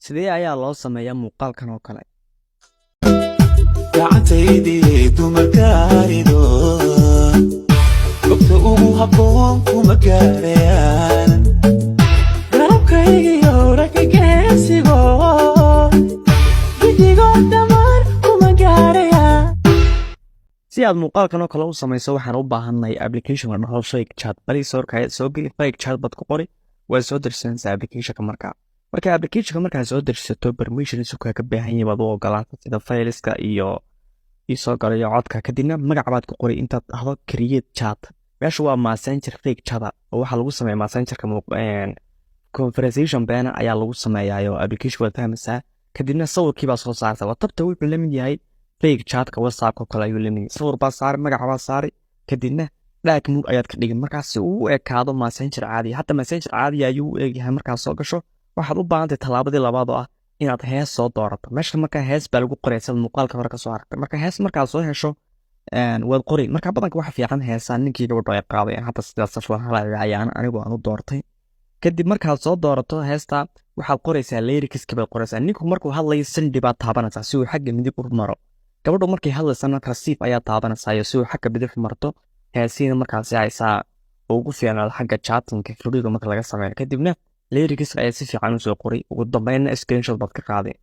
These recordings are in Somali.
sidee ayaa loo sameeyaa muuqaalkan oo kale? gacantaydii dumarkaarido gobta ugu habboon kuma gaarayaan garabkaygiyo ragga geesigo gidigoo dhammaan kuma gaarayaan. si aad muuqaalkan oo kale u samayso waxaan u baahannahay application la dhaho Fake Chat. bali soorka soo geli Fake Chat bad ku qori waa soo dirsanaysaa applicationka marka applicationka markaa soo dirsato permissions uu ka baahan yahay baad u ogolaataa sida fileska iyo soo galayo codka kadibna magac baad ku qori intaad dhahdo create chat. meesha waa messenger Fake Chat oo waxa lagu sameeyaa messengerka conversation bana ayaa lagu sameeyaa application wada fahmaysaa kadibna sawirkii baa soo saartaa waa tabta wuxuu la mid yahay Fake Chat-ka WhatsApp-ka kale ayuu la mid yahay sawir baa saari magac baa saari kadibna dhaag mug ayaad ka dhigin markaas si uu u ekaado messenger caadi hatta messenger caadi ayuu u eegyahay markaas soo gasho waxaad u baahantahay talaabadii labaad oo ah inaad hees soo doorato meesha markaa hees baa lagu qoraysaa muuqaalka hore ka soo hartay marka hees markaad soo hesho waad qori marka badanka waxa fiican heesaa ninkii gabadha ay qaadayaan hadda sidaas safwan halayaan anigu aan u doortay kadib markaad soo doorato heesta waxaad qoraysaa lyricska baad qoraysaa ninku markuu hadlayo sindi baad taabanaysaa si uu xagga midig u maro gabadhu markay hadlaysana rasiif ayaa taabanaysaa si uu xagga bidix marto heesiina markaasi aysaa ugu fiicnaado xagga chattingka furiga marka laga sameeyo kadibna lyricska ayaa si fiican u soo qoray ugu dambeynna screenshot baad ka qaaday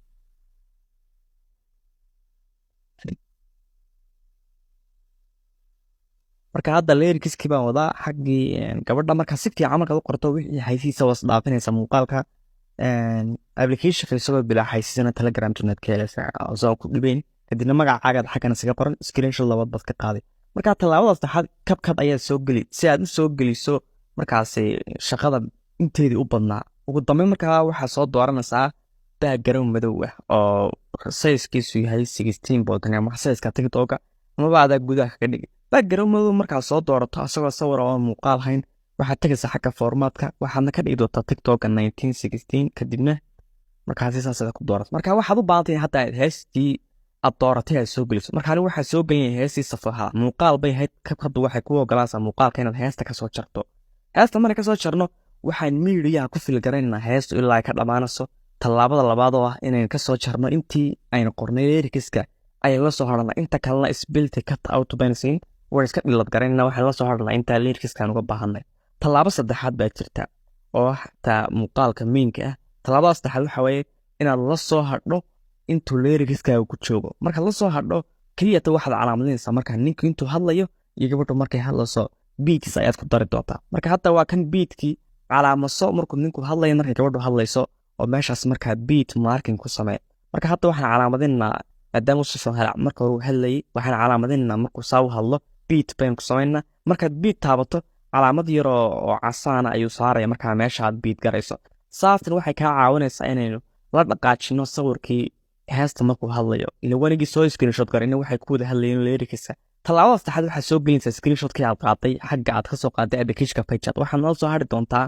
marka hadda lyricskii baan wadaa xaggii gabadha marka si fiican markaad u qorto wixii haysiisa was dhaafinaysa muuqaalka applicationka isagoo bilaa haysiisana telegram internet ka helaysaa soo ku dhibayn kadibna magacaagaad xaggan isaga qoran screenshot labaad baad ka qaaday marka talaabadaas taxad kabkad ayaa soo geli si aad u soo geliso markaasi shaqada inteedii u badnaa ugu dambeyn markaa waxaa soo dooranaysaa background madow ah oo size-kiisu yahay 16 booltan ama size-ka TikTok-ka amaba adaa gudaha ka dhigi background madow markaa soo doorato asagoo sawir oo muuqaal hayn waxaad tagaysaa xagga formatka waxaadna ka dhigi doontaa TikTok-ka 1916 kadibna markaasi saas ku doorato marka waxaad u baahantahay hadda heestii aad dooratay aad soo geliso markaan waxaa soo geliyay heestii safaha muuqaal bay ahayd kabkadu waxay ku ogolaanaysaa muuqaalka inaad heesta ka soo jarto heesta marka ka soo jarno waxaan miidiyaha ku filgaraynaa heestu ilaa ay ka dhamaanayso talaabada labaad oo ah inaan ka soo jarno intii ayna qornay lyricska ayaan la soo harnaa inta kalena isbilti cut out bensin waan iska dhilad garaynaa waxaan la soo harnaa inta lyricska uga baahanay talaabo saddexaad baa jirta oo xataa muuqaalka mainka ah talaabada saddexaad waxa weeye inaad la soo hadho intuu lyricska ku joogo marka la soo hadho kaliya waxaad calaamadinaysaa marka ninku intuu hadlayo iyo gabadhu markay hadlayso beats ayaad ku dari doontaa marka hadda waa kan beatkii calaamaso markuu ninku hadlayo markay gabadhu hadlayso oo meeshaas markaa beat marking ku samee marka hadda waxaan calaamadinaa maadaama uu soo hela marka uu hadlayay waxaan calaamadinaa markuu saa u hadlo beat baan ku sameynaa markaad beat taabato calaamad yar oo casaan ayuu saaraya markaa meesha aad beat garayso saastan waxay kaa caawinaysaa inaynu la dhaqaajino sawirkii heesta markuu hadlayo ila wanigii soo screenshot garayna waxay ku wada hadlayeen lyricska talaabada saddexaad waxaa soo gelinaysaa screenshotkii aad qaaday xagga aad ka soo qaaday applicationka Fake Chat waxaad nala soo hari doontaa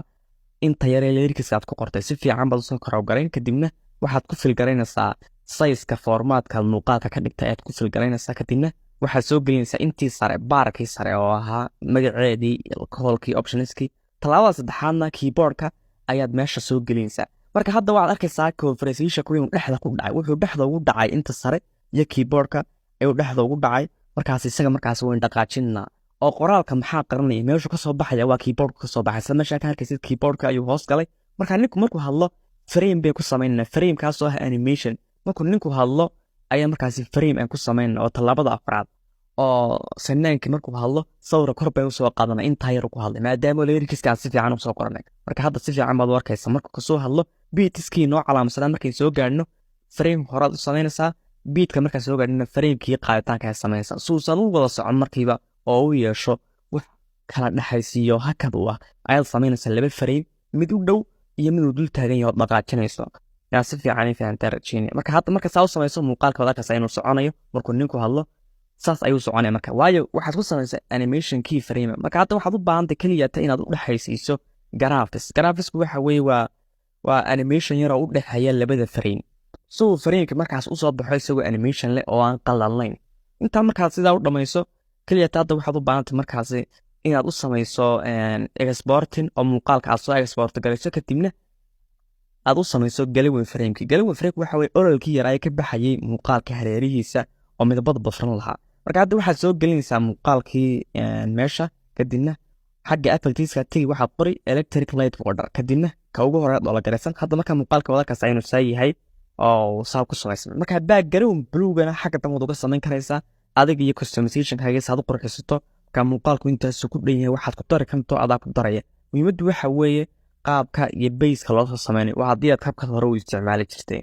inta yare lyricska aad ku qortay si fiican baad soo korow garayn kadibna waxaad ku filgaraynaysaa size-ka formatka muuqaalka ka dhigtay aad ku filgaraynaysaa kadibna waxaad soo gelinaysaa intii sare baarkii sare oo ahaa magaceedii callkii optionskii talaabada saddexaadna keyboardka ayaad meesha soo gelinaysaa marka hadda waxaad arkaysaa conversation ku inuu dhexda ku dhacay wuxuu dhexda ugu dhacay inta sare iyo keyboardka ayuu dhexda ugu dhacay markaas isaga markaas weyn dhaqaajinaa oo qoraalka maxaa qaranaya meeshu ka soo baxaya waa keyboardka ka soo baxay meesha ka arkaysid keyboardka ayuu hoos galay marka ninku markuu hadlo frame bay ku sameynaa frame kaas oo ah animation markuu ninku hadlo ayaa markaas frame aan ku sameynaa oo talaabada afraad oo sanaankii markuu hadlo sawir kor bay u soo qaadanaa inta yar ku hadlay maadaama lyricska si fiican u soo qoranay marka hadda si fiican baad u arkaysaa markuu ka soo hadlo beatskii noo calaamadsan markay soo gaarno frame horaad u sameynaysaa beatka markaa soo gaarina framekii qaaditaanka ay sameynaysaa suusan u wada socon markiiba oo u yeesho wax kala dhexaysiiyo hakad u ah ayaad sameynaysaa laba frame mid u dhow iyo mid uu dul taagan yahay oo dhaqaajinayso yaa si fiican fahantaa rajiinaya marka hadda marka saa u samayso muuqaalka wada arkaysaa inuu soconayo markuu ninku hadlo saas ayuu soconaya marka waayo waxaad ku samaysaa animation key frame marka hadda waxaad u baahantahay kaliya inaad u dhexaysiiso graphics waxa weeye waa animation yar oo u dhexeeya labada frame soo fariinka markaas u soo baxay isagoo animation leh oo aan qalalayn inta markaas sidaa u dhamayso kaliya taada waxaad u baahantahay markaas inaad u samayso exporting oo muuqaalka aad soo export garayso kadibna aad u samayso galway frameki. Galway frame waxa weeye ololkii yaraa ee ka baxayay muuqaalka hareerihiisa oo midabada bafran lahaa. Marka hadda waxaad soo gelinaysaa muuqaalkii meesha, kadibna xagga Apple-tiiska tagi waxaad qori electric light border, kadibna ka ugu horeed oo la garaysan. Hadda marka muuqaalka wadakaas aynu saa yahay oo saa ku samaysan. Marka background blue-gana xagga dambe uga samayn karaysaa adiga iyo customization-kaaga saad u qurxisato. Marka muuqaalku intaas ku dhan yahay waxaad ku dari karto adaa ku daraya. Muhiimaddu waxa weeye qaabka iyo base-ka loo soo sameeyay waa haddii aad habka hore u isticmaali jirtay.